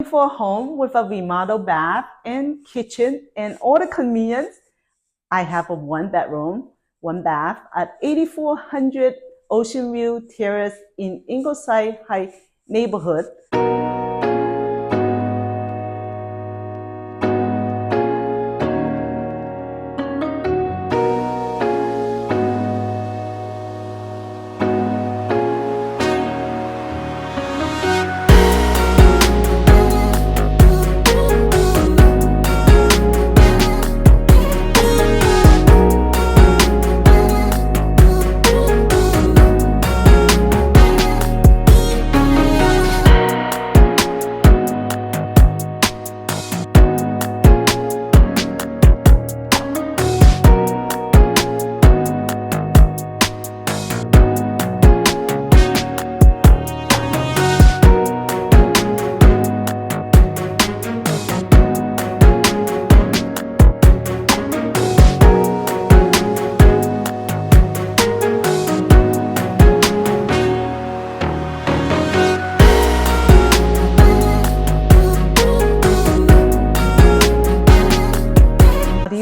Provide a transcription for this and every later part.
For a home with a remodeled bath and kitchen and all the convenience, I have a 1-bedroom, 1-bath at 8400 Oceanview Terrace in Ingleside Heights neighborhood.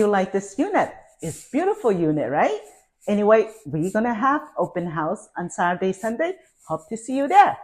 Like this unit. It's beautiful unit, right? Anyway, we're gonna have open house on Saturday, Sunday. Hope to see you there.